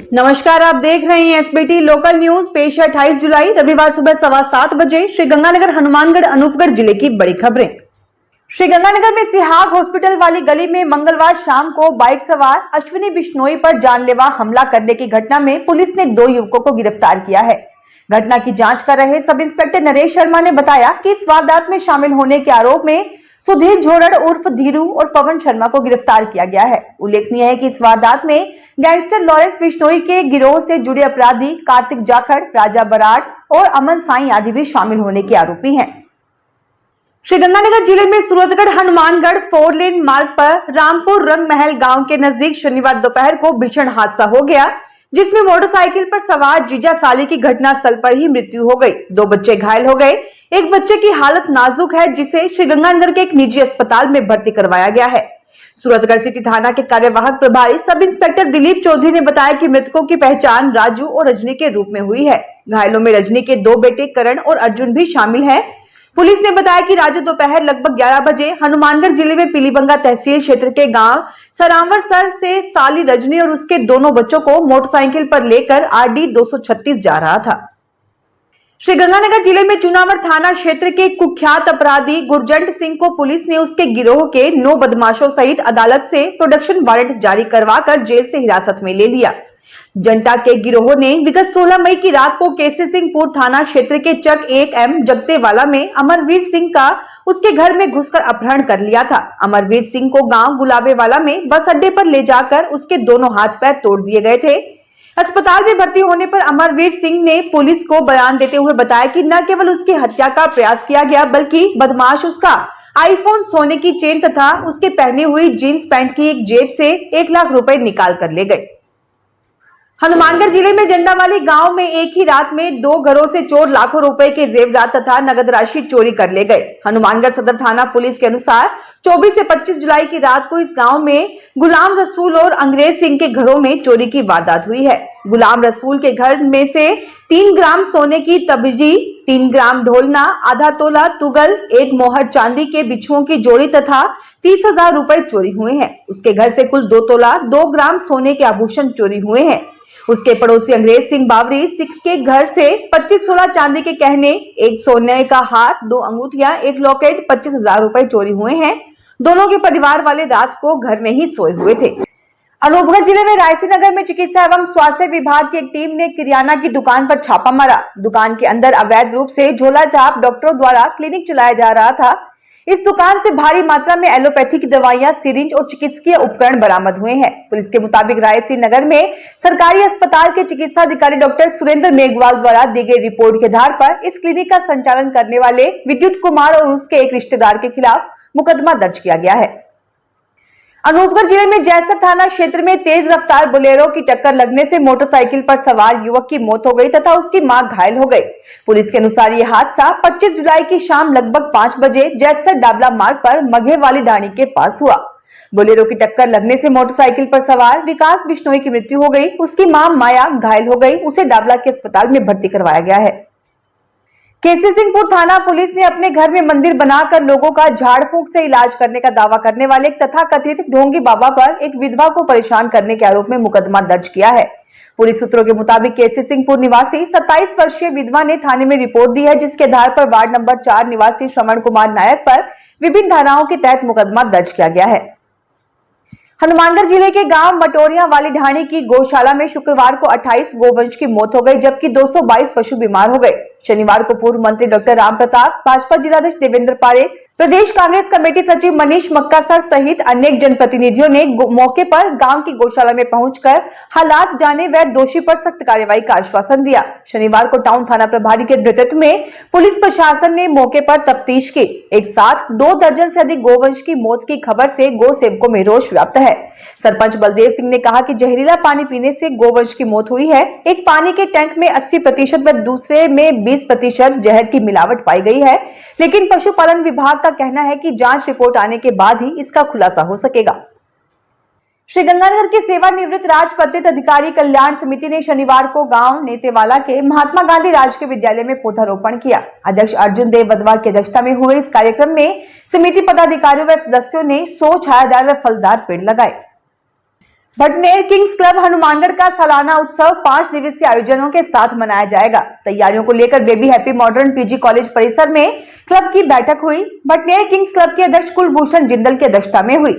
नमस्कार, आप देख रहे हैं एसबीटी लोकल न्यूज। पेश है 28 जुलाई रविवार सुबह 7:15 बजे श्रीगंगानगर हनुमानगढ़ अनूपगढ़ जिले की बड़ी खबरें। श्रीगंगानगर में सिहाग हॉस्पिटल वाली गली में मंगलवार शाम को बाइक सवार अश्विनी बिश्नोई पर जानलेवा हमला करने की घटना में पुलिस ने 2 युवकों को गिरफ्तार किया है। घटना की जांच कर रहे सब इंस्पेक्टर नरेश शर्मा ने बताया कि इस वारदात में शामिल होने के आरोप में सुधीर झोरड़ उर्फ धीरू और पवन शर्मा को गिरफ्तार किया गया है। उल्लेखनीय है कि इस वारदात में गैंगस्टर लॉरेंस बिश्नोई के गिरोह से जुड़े अपराधी कार्तिक जाखड़, राजा बराड़ और अमन साई आदि भी शामिल होने के आरोपी हैं। श्रीगंगानगर जिले में सूरतगढ़ हनुमानगढ़ 4 लेन मार्ग पर रामपुर रंगमहल गांव के नजदीक शनिवार दोपहर को भीषण हादसा हो गया, जिसमें मोटरसाइकिल पर सवार जीजा साली की घटनास्थल पर ही मृत्यु हो गई। 2 बच्चे घायल हो गए। एक बच्चे की हालत नाजुक है, जिसे श्रीगंगानगर के एक निजी अस्पताल में भर्ती करवाया गया है। सूरतगढ़ सिटी थाना के कार्यवाहक प्रभारी सब इंस्पेक्टर दिलीप चौधरी ने बताया कि मृतकों की पहचान राजू और रजनी के रूप में हुई है। घायलों में रजनी के 2 बेटे करण और अर्जुन भी शामिल हैं। पुलिस ने बताया कि राजू दोपहर लगभग 11 बजे हनुमानगढ़ जिले में पीलीबंगा तहसील क्षेत्र के गांव सरांवरसर से साली रजनी और उसके दोनों बच्चों को मोटरसाइकिल पर लेकर आरडी 236 जा रहा था। श्रीगंगानगर जिले में चुनावर थाना क्षेत्र के कुख्यात अपराधी गुरजंट सिंह को पुलिस ने उसके गिरोह के 9 बदमाशों सहित अदालत से प्रोडक्शन वारंट जारी करवाकर जेल से हिरासत में ले लिया। जनता के गिरोह ने विगत 16 मई की रात को केसी सिंहपुर थाना क्षेत्र के चक 1M जगतेवाला में अमरवीर सिंह का उसके घर में घुसकर अपहरण कर लिया था। अमरवीर सिंह को गांव गुलाबेवाला में बस अड्डे पर ले जाकर उसके दोनों हाथ पैर तोड़ दिए गए थे। अस्पताल में भर्ती होने पर अमरवीर सिंह ने पुलिस को बयान देते हुए बताया कि न केवल उसकी हत्या का प्रयास किया गया, बल्कि बदमाश उसका आईफोन, सोने की चेन तथा उसके पहने हुई जींस पैंट की एक जेब से 1 लाख रुपए निकाल कर ले गए। हनुमानगढ़ जिले में जंडावाली गांव में एक ही रात में 2 घरों से चोर लाखों रुपए के जेवरात तथा नगद राशि चोरी कर ले गए। हनुमानगढ़ सदर थाना पुलिस के अनुसार 24 से 25 जुलाई की रात को इस गांव में गुलाम रसूल और अंग्रेज सिंह के घरों में चोरी की वारदात हुई है। गुलाम रसूल के घर में से 3 ग्राम सोने की तबजी, 3 ग्राम ढोलना, आधा तोला तुगल, 1 मोहर चांदी के बिछुओं की जोड़ी तथा 30,000 रुपए चोरी हुए हैं। उसके घर से कुल 2 तोला 2 ग्राम सोने के आभूषण चोरी हुए हैं। उसके पड़ोसी अंग्रेज सिंह बावरी सिख के घर से 25 तोला चांदी के गहने, 1 सोने का हार, 2 अंगूठियां, 1 लॉकेट, 25,000 रुपए चोरी हुए हैं। दोनों के परिवार वाले रात को घर में ही सोए हुए थे। अनूपगढ़ जिले में रायसी नगर में चिकित्सा एवं स्वास्थ्य विभाग की एक टीम ने किराना की दुकान पर छापा मारा। दुकान के अंदर अवैध रूप से झोला छाप डॉक्टरों द्वारा क्लिनिक चलाया जा रहा था। इस दुकान से भारी मात्रा में एलोपैथी की दवाइयां, सिरिंज और चिकित्सकीय उपकरण बरामद हुए हैं। पुलिस के मुताबिक रायसी नगर में सरकारी अस्पताल के चिकित्सा अधिकारी डॉक्टर सुरेंद्र मेघवाल द्वारा दी गई रिपोर्ट के आधार पर इस क्लिनिक का संचालन करने वाले विद्युत कुमार और उसके एक रिश्तेदार के खिलाफ मुकदमा दर्ज किया गया है। अनूपगढ़ जिले में जैसर थाना क्षेत्र में तेज रफ्तार बोलेरो की टक्कर लगने से मोटरसाइकिल पर सवार युवक की मौत हो गई तथा उसकी मां घायल हो गई। पुलिस के अनुसार यह हादसा 25 जुलाई की शाम लगभग 5 बजे जैसर डाबला मार्ग पर मघे वाली ढाणी के पास हुआ। बोलेरो की टक्कर लगने से मोटरसाइकिल पर सवार विकास बिश्नोई की मृत्यु हो गई। उसकी मां माया घायल हो गई। उसे डाबला के अस्पताल में भर्ती करवाया गया है। केसी सिंहपुर थाना पुलिस ने अपने घर में मंदिर बनाकर लोगों का झाड़ फूंक से इलाज करने का दावा करने वाले एक तथाकथित ढोंगी बाबा पर एक विधवा को परेशान करने के आरोप में मुकदमा दर्ज किया है। पुलिस सूत्रों के मुताबिक केसी सिंहपुर निवासी 27 वर्षीय विधवा ने थाने में रिपोर्ट दी है, जिसके आधार पर वार्ड नंबर 4 निवासी श्रवण कुमार नायक पर विभिन्न धाराओं के तहत मुकदमा दर्ज किया गया है। हनुमानगढ़ जिले के गांव मटोरिया वाली ढाणी की गौशाला में शुक्रवार को 28 गोवंश की मौत हो गई, जबकि 222 पशु बीमार हो गए। शनिवार को पूर्व मंत्री डॉक्टर राम प्रताप, भाजपा जिलाध्यक्ष देवेंद्र पारेख, प्रदेश कांग्रेस कमेटी सचिव मनीष मक्का सर सहित अनेक जनप्रतिनिधियों ने मौके पर गांव की गौशाला में पहुंचकर हालात जाने व दोषी पर सख्त कार्रवाई का आश्वासन दिया। शनिवार को टाउन थाना प्रभारी के नेतृत्व में पुलिस प्रशासन ने मौके पर तफ्तीश की। एक साथ 2 दर्जन से अधिक गोवंश की मौत की खबर से गौ सेवकों में रोष व्याप्त है। सरपंच बलदेव सिंह ने कहा कि जहरीला पानी पीने से गोवंश की मौत हुई है। एक पानी के टैंक में 80% व दूसरे में 20% जहर की मिलावट पाई गई है, लेकिन पशुपालन विभाग का कहना है कि जांच रिपोर्ट आने के बाद ही इसका खुलासा हो सकेगा। श्रीगंगानगर के सेवानिवृत्त राजपत्रित अधिकारी कल्याण समिति ने शनिवार को गांव नेतेवाला के महात्मा गांधी राजकीय विद्यालय में पौधारोपण किया। अध्यक्ष अर्जुन देव वधवा की अध्यक्षता में हुए इस कार्यक्रम में समिति पदाधिकारियों व सदस्यों ने 100 छायादार व फलदार पेड़ लगाए। भटनेर किंग्स क्लब हनुमानगढ़ का सालाना उत्सव 5 दिवसीय आयोजनों के साथ मनाया जाएगा। तैयारियों को लेकर baby happy modern PG college परिसर में क्लब की बैठक हुई। भटनेर किंग्स क्लब के अध्यक्ष कुलभूषण जिंदल की अध्यक्षता में हुई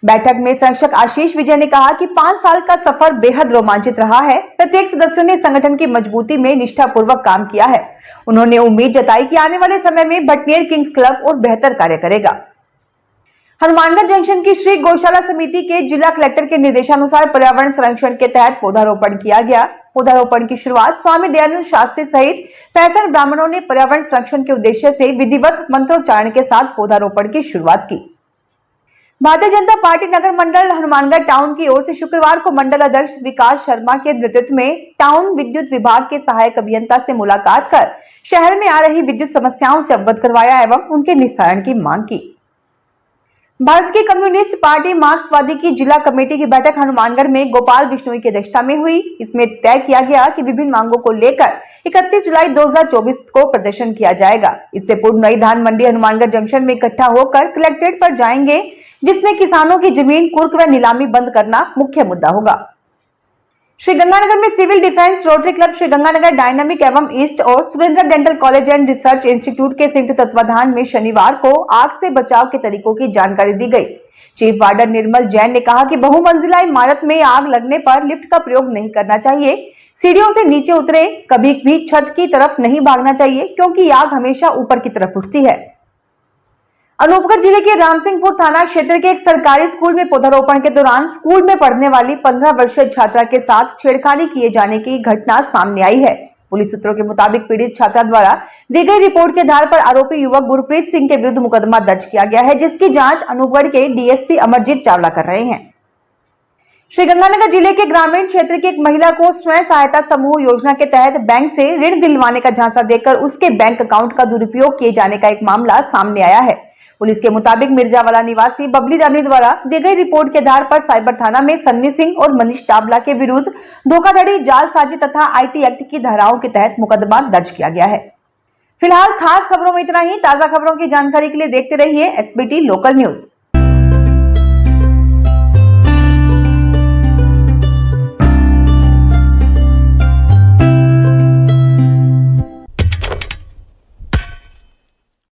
बैठक में संरक्षक आशीष विजय ने कहा कि 5 साल का सफर बेहद रोमांचित रहा है। प्रत्येक सदस्यों ने संगठन की मजबूती में निष्ठापूर्वक काम किया है। उन्होंने उम्मीद जताई कि आने वाले समय में भटनेर किंग्स क्लब और बेहतर कार्य करेगा। हनुमानगढ़ जंक्शन की श्री गौशाला समिति के जिला कलेक्टर के निर्देशानुसार पर्यावरण संरक्षण के तहत पौधारोपण किया गया। पौधारोपण की शुरुआत स्वामी दयानंद शास्त्री सहित 65 ब्राह्मणों ने पर्यावरण संरक्षण के उद्देश्य से विधिवत मंत्रोच्चारण के साथ पौधारोपण की शुरुआत की। भारतीय जनता पार्टी नगर मंडल हनुमानगढ़ टाउन की ओर से शुक्रवार को मंडल अध्यक्ष विकास शर्मा के नेतृत्व में टाउन विद्युत विभाग के सहायक अभियंता से मुलाकात कर शहर में आ रही विद्युत समस्याओं से अवगत करवाया एवं उनके निस्तारण की मांग की। भारत की कम्युनिस्ट पार्टी मार्क्सवादी की जिला कमेटी की बैठक हनुमानगढ़ में गोपाल बिश्नोई की अध्यक्षता में हुई। इसमें तय किया गया कि विभिन्न मांगों को लेकर 31 जुलाई 2024 को प्रदर्शन किया जाएगा। इससे पूर्व नई धान मंडी हनुमानगढ़ जंक्शन में इकट्ठा होकर कलेक्ट्रेट पर जाएंगे, जिसमें किसानों की जमीन कुर्क व नीलामी बंद करना मुख्य मुद्दा होगा। श्रीगंगानगर में civil defence rotary club Sriganganagar dynamic एवं ईस्ट और Surendra dental college and research institute के संयुक्त तत्वाधान में शनिवार को आग से बचाव के तरीकों की जानकारी दी गई। चीफ वार्डन निर्मल जैन ने कहा कि बहुमंजिला इमारत में आग लगने पर लिफ्ट का प्रयोग नहीं करना चाहिए। सीढ़ियों से नीचे उतरे, कभी भी छत की तरफ नहीं भागना चाहिए, क्योंकि आग हमेशा ऊपर की तरफ उठती है। अनूपगढ़ जिले के रामसिंहपुर थाना क्षेत्र के एक सरकारी स्कूल में पौधारोपण के दौरान स्कूल में पढ़ने वाली 15 वर्षीय छात्रा के साथ छेड़खानी किए जाने की घटना सामने आई है। पुलिस सूत्रों के मुताबिक पीड़ित छात्रा द्वारा दी गई रिपोर्ट के आधार पर आरोपी युवक गुरप्रीत सिंह के विरुद्ध मुकदमा दर्ज किया गया है, जिसकी जांच अनूपगढ़ के डीएसपी अमरजीत चावला कर रहे हैं। श्रीगंगानगर जिले के ग्रामीण क्षेत्र की एक महिला को स्वयं सहायता समूह योजना के तहत बैंक से ऋण दिलवाने का झांसा देकर उसके बैंक अकाउंट का दुरुपयोग किए जाने का एक मामला सामने आया है। पुलिस के मुताबिक मिर्जावाला निवासी बबली रानी द्वारा दी गई रिपोर्ट के आधार पर साइबर थाना में सन्नी सिंह और मनीष टावला के विरुद्ध धोखाधड़ी, जालसाजी तथा आईटी एक्ट की धाराओं के तहत मुकदमा दर्ज किया गया है। फिलहाल खास खबरों में इतना ही। ताजा खबरों की जानकारी के लिए देखते रहिए एसबीटी लोकल न्यूज।